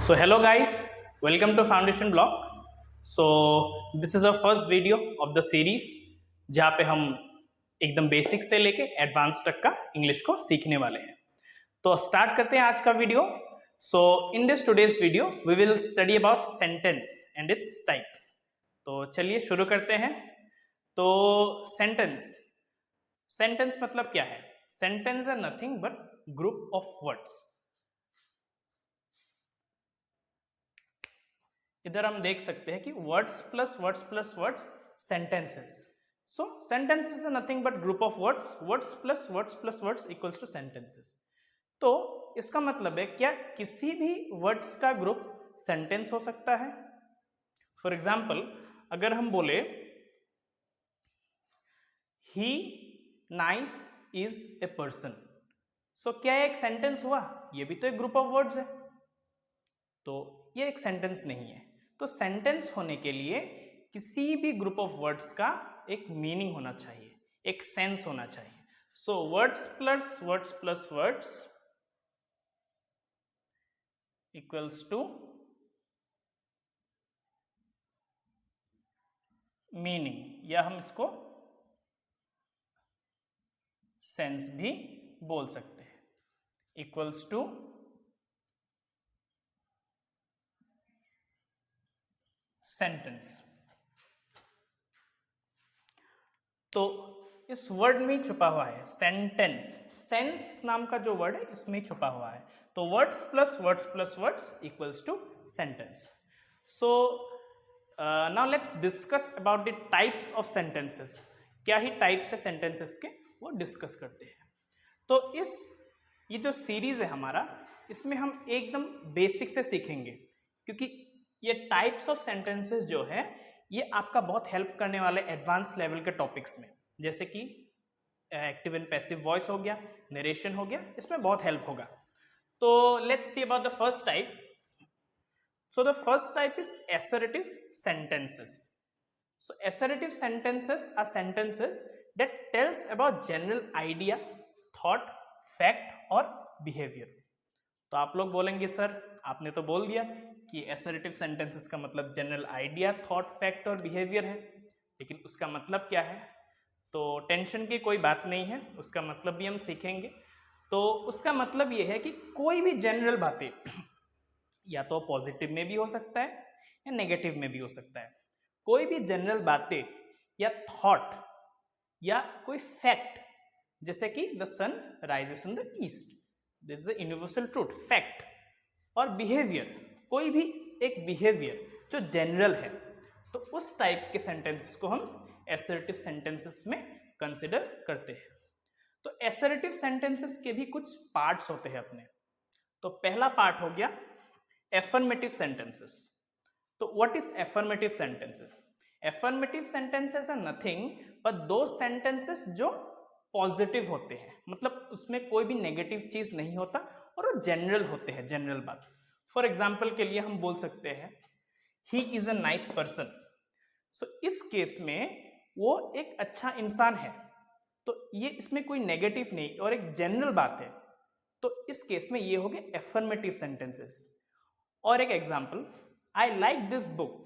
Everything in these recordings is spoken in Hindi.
So hello guys, welcome to Foundation Block. So this is our first video of the series जहाँ पे हम एकदम बेसिक से लेके एडवांस तक का इंग्लिश को सीखने वाले हैं. तो स्टार्ट करते हैं आज का video. So in this today's video we will study about sentence and its types. तो चलिए शुरू करते हैं. तो सेंटेंस सेंटेंस मतलब क्या है? Sentence are nothing but group of words. इधर हम देख सकते हैं कि words plus words plus words sentences. So sentences are nothing but group of words. Words plus words equals to sentences. तो इसका मतलब है क्या किसी भी वर्ड्स का ग्रुप सेंटेंस हो सकता है. फॉर एग्जाम्पल अगर हम बोले ही नाइस इज ए पर्सन, सो क्या एक सेंटेंस हुआ? ये भी तो एक ग्रुप ऑफ वर्ड्स है. तो ये एक सेंटेंस नहीं है. तो सेंटेंस होने के लिए किसी भी ग्रुप ऑफ वर्ड्स का एक मीनिंग होना चाहिए, एक सेंस होना चाहिए. So words plus words equals to meaning, या हम इसको सेंस भी बोल सकते हैं. Equals to sentence. तो इस वर्ड में ही छुपा हुआ है सेंटेंस. सेंस नाम का जो वर्ड है इसमें ही छुपा हुआ है. तो words plus words equals to sentence. So now let's discuss about the types of sentences. क्या ही टाइप्स है सेंटेंसेस के, वो डिस्कस करते हैं. तो ये जो सीरीज है हमारा, इसमें हम एकदम बेसिक से सीखेंगे, क्योंकि ये टाइप्स ऑफ सेंटेंसेस जो है ये आपका बहुत हेल्प करने वाले एडवांस लेवल के टॉपिक्स में, जैसे कि एक्टिव एंड पैसिव वॉइस हो गया, नरेशन हो गया, इसमें बहुत हेल्प होगा. तो let's see about the first type. So the first type is assertive sentences. So assertive sentences are sentences that tells about general idea, thought, fact और behavior. तो आप लोग बोलेंगे सर आपने तो बोल दिया कि assertive sentences का मतलब जनरल आइडिया, थॉट, फैक्ट और बिहेवियर है, लेकिन उसका मतलब क्या है? तो टेंशन की कोई बात नहीं है, उसका मतलब भी हम सीखेंगे. तो उसका मतलब ये है कि कोई भी जनरल बातें या तो पॉजिटिव में भी हो सकता है या नेगेटिव में भी हो सकता है. कोई भी जनरल बातें या थॉट या कोई फैक्ट, जैसे कि the sun rises in the east, this is the universal truth, fact. और बिहेवियर, कोई भी एक बिहेवियर जो जनरल है, तो उस टाइप के सेंटेंसेस को हम एसर्टिव सेंटेंसेस में कंसिडर करते हैं. तो एसर्टिव सेंटेंसेस के भी कुछ पार्ट्स होते हैं अपने. तो पहला पार्ट हो गया एफर्मेटिव सेंटेंसेस. तो what is affirmative sentences? Affirmative sentences are nothing but दो सेंटेंसेस जो पॉजिटिव होते हैं, मतलब उसमें कोई भी नेगेटिव चीज नहीं होता और वो जनरल होते हैं, जनरल बात. फॉर एग्जाम्पल के लिए हम बोल सकते हैं he is a nice person. So इस केस में वो एक अच्छा इंसान है, तो ये इसमें कोई नेगेटिव नहीं और एक जनरल बात है. तो इस केस में ये हो गए एफर्मेटिव सेंटेंसेस. और एक example, I like this book.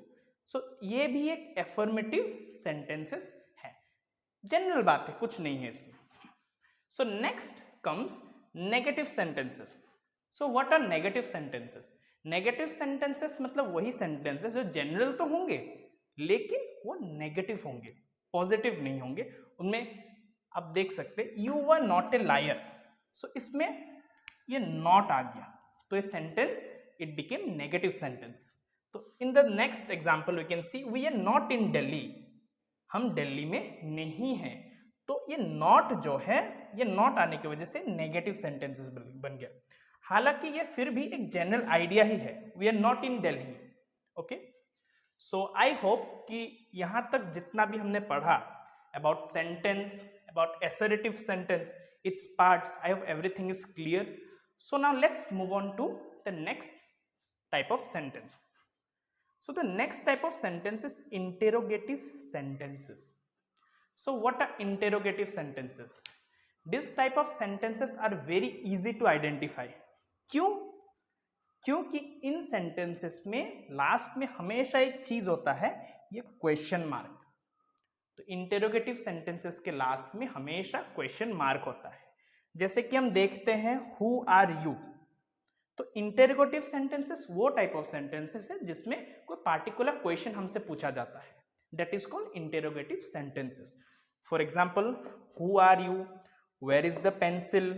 So ये भी एक एफर्मेटिव सेंटेंसेस है, जनरल बात है, कुछ नहीं है इसमें. So next comes negative sentences. So what are negative sentences? Negative sentences मतलब वही सेंटेंसेस जो जनरल तो होंगे लेकिन वो नेगेटिव होंगे, पॉजिटिव नहीं होंगे. उनमें आप देख सकते you were not a liar. So इसमें ये नॉट आ गया, तो ये sentence it became negative sentence. तो in the next example we can see we are not in Delhi. हम दिल्ली में नहीं हैं. तो ये नॉट जो है, ये नॉट आने की वजह से नेगेटिव सेंटेंसेस बन गया. हालांकि ये फिर भी एक जनरल आइडिया ही है, we are not in Delhi. Okay, so I hope कि यहां तक जितना भी हमने पढ़ा about sentence, about assertive sentence, its parts, I hope everything is clear. So now let's move on to the next type of sentence. So the next type of sentence is interrogative sentences. So what are interrogative sentences? This type of sentences are very easy to identify. क्यों? क्योंकि इन सेंटेंसेस में लास्ट में हमेशा एक चीज होता है, ये क्वेश्चन मार्क। तो इंटेरोगेटिव सेंटेंसेस के लास्ट में हमेशा क्वेश्चन मार्क होता है। जैसे कि हम देखते हैं हु आर यू, तो इंटेरोगेटिव सेंटेंसेस वो टाइप ऑफ सेंटेंसेस है जिसमें कोई पार्टिकुलर क्वेश्चन हमसे पूछा जाता है, that is called interrogative sentences. For example, who are you, where is the pencil,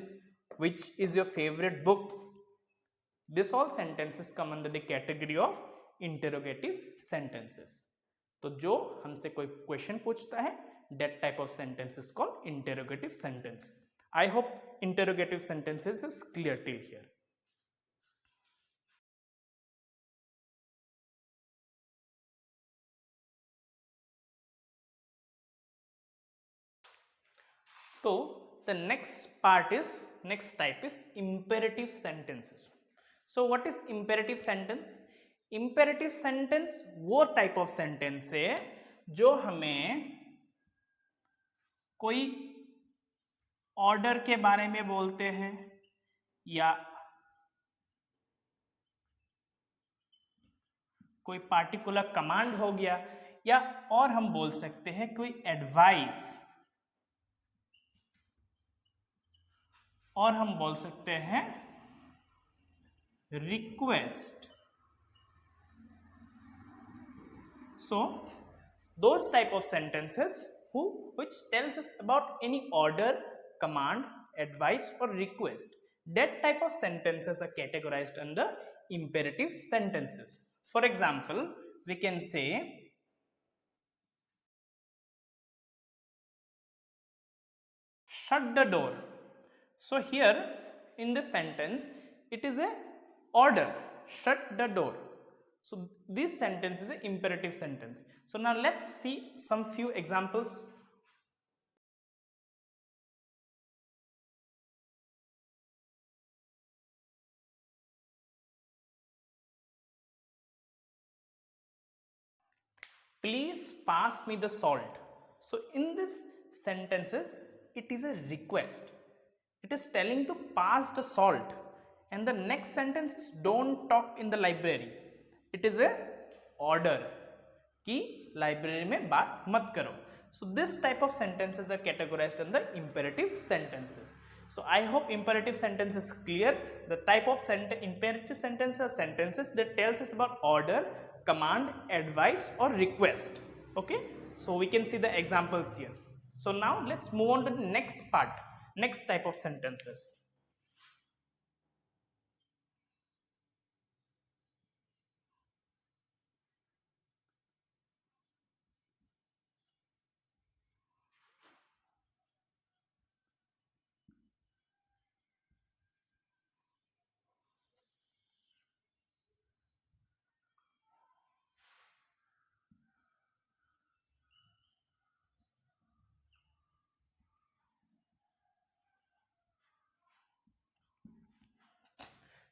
which is your favourite book, this all sentences come under the category of interrogative sentences. तो जो हमसे कोई क्वेश्चन पूछता है, that type of sentence is called interrogative sentence. I hope interrogative sentences is clear till here. तो the next type is imperative sentences. So what is imperative sentence? imperative sentence वो type of sentence है जो हमें कोई ऑर्डर के बारे में बोलते हैं, या कोई पार्टिकुलर कमांड हो गया, या और हम बोल सकते हैं कोई एडवाइस, और हम बोल सकते हैं request. So those type of sentences which tells us about any order, command, advice or request, that type of sentences are categorized under imperative sentences. For example, we can say shut the door. So here in this sentence it is a order, shut the door. So this sentence is an imperative sentence. So now let's see some few examples. Please pass me the salt. So in this sentences it is a request. It is telling to pass the salt, and the next sentence is don't talk in the library. It is a order कि लाइब्रेरी में बात मत करो. So this type of sentences are categorized under imperative sentences. So I hope imperative sentence is clear. The type of imperative sentences are sentences that tells us about order, command, advice or request. Okay, so we can see the examples here. So now let's move on to the next part, next type of sentences.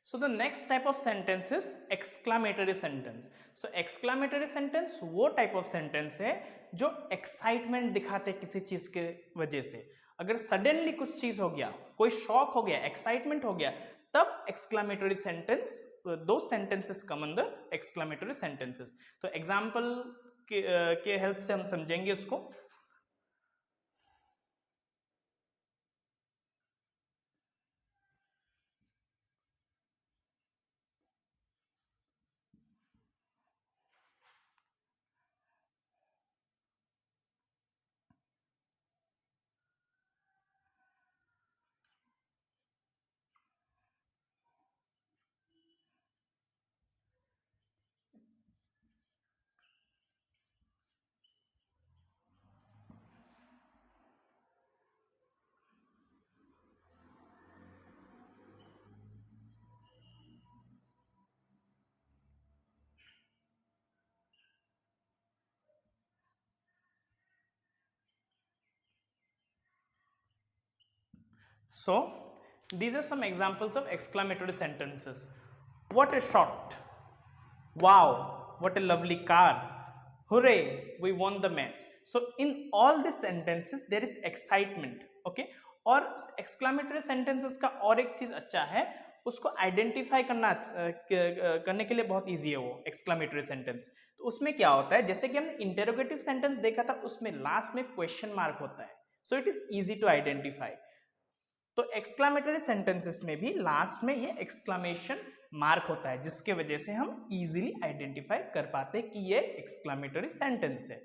So the next type of sentence is exclamatory sentence. So exclamatory sentence वो type of sentence है जो excitement दिखाते किसी चीज के वजह से. अगर suddenly कुछ चीज हो गया, कोई shock हो गया, excitement हो गया, तब exclamatory sentence, those sentences come under exclamatory sentences. तो example के help से हम समझेंगे इसको. So these are some examples of exclamatory sentences. What a shot! Wow, what a lovely car! Hooray, we won the match. So in all these sentences there is excitement. Okay, और exclamatory sentences का और एक चीज अच्छा है, उसको आइडेंटिफाई करने के लिए बहुत ईजी है वो एक्सक्लामेटरी सेंटेंस। तो उसमें क्या होता है, जैसे कि हमने इंटेरोगेटिव सेंटेंस देखा था, उसमें लास्ट में क्वेश्चन मार्क होता है, so it is easy to identify. तो एक्सक्लामेटरी सेंटेंसेस में भी लास्ट में ये एक्सक्लामेशन मार्क होता है, जिसके वजह से हम इजीली आइडेंटिफाई कर पाते हैं कि ये एक्सक्लामेटरी सेंटेंस है।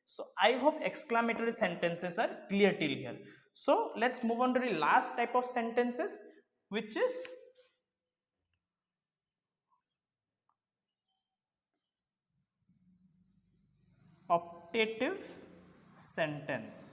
So I hope exclamatory sentences are clear till here. So let's move on to the last type of sentences which is optative sentence।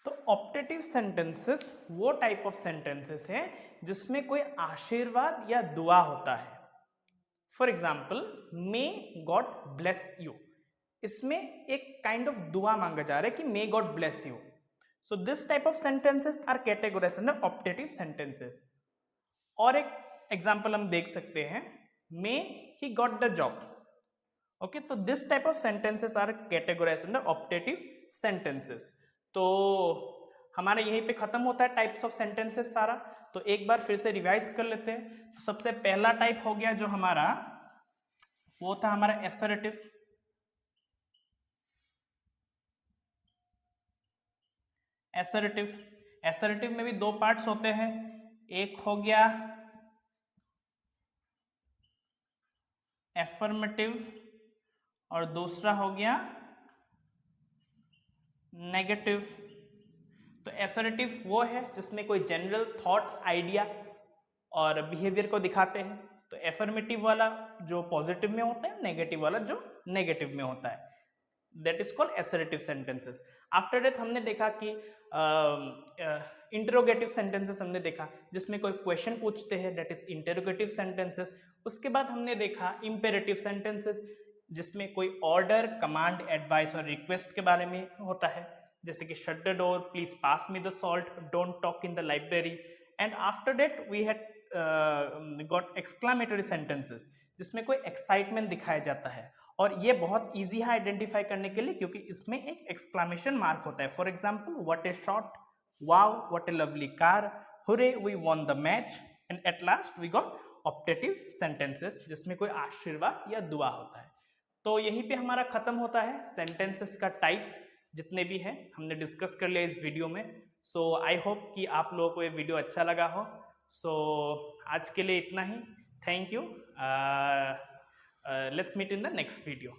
तो ऑप्टेटिव सेंटेंसेस वो टाइप ऑफ सेंटेंसेस है जिसमें कोई आशीर्वाद या दुआ होता है। For example, may God bless you, इसमें एक काइंड ऑफ दुआ मांगा जा रहा है कि may God bless you. So this type of sentences are categorised under optative sentences. और एक एग्जाम्पल हम देख सकते हैं, may he got the job. Okay, तो this type of sentences are categorised under optative sentences. तो हमारा यहीं पे खत्म होता है टाइप्स ऑफ सेंटेंसेस सारा। तो एक बार फिर से रिवाइज कर लेते हैं। तो सबसे पहला टाइप हो गया जो हमारा, वो था हमारा एसर्टिव। एसर्टिव एसर्टिव में भी दो पार्ट्स होते हैं, एक हो गया एफर्मेटिव और दूसरा हो गया नेगेटिव। तो एसर्टिव वो है जिसमें कोई जनरल थॉट, आइडिया और बिहेवियर को दिखाते हैं। तो एफर्मेटिव वाला जो पॉजिटिव में होता है, नेगेटिव वाला जो नेगेटिव में होता है, that is called assertive sentences. After that हमने देखा कि इंटरोगेटिव सेंटेंसेस हमने देखा जिसमें कोई क्वेश्चन पूछते हैं, दैट इज इंटरोगेटिव सेंटेंसेस। उसके बाद हमने देखा इंपेरेटिव सेंटेंसेस जिसमें कोई ऑर्डर, कमांड, एडवाइस और रिक्वेस्ट के बारे में होता है, जैसे कि shut the door, please pass me the salt, don't talk in the library. And after that we had got exclamatory sentences जिसमें कोई एक्साइटमेंट दिखाया जाता है, और ये बहुत इजी है आइडेंटिफाई करने के लिए क्योंकि इसमें एक एक्सक्लामेशन मार्क होता है। For example, what a shot, wow what a lovely car, hurray we won the match. And at last we got optative sentences जिसमें कोई आशीर्वाद या दुआ होता है। तो यहीं पे हमारा खत्म होता है सेंटेंसेस का टाइप्स, जितने भी हैं हमने डिस्कस कर लिया इस वीडियो में। सो आई होप कि आप लोगों को ये वीडियो अच्छा लगा हो। सो आज के लिए इतना ही। Thank you. Let's meet in the next video.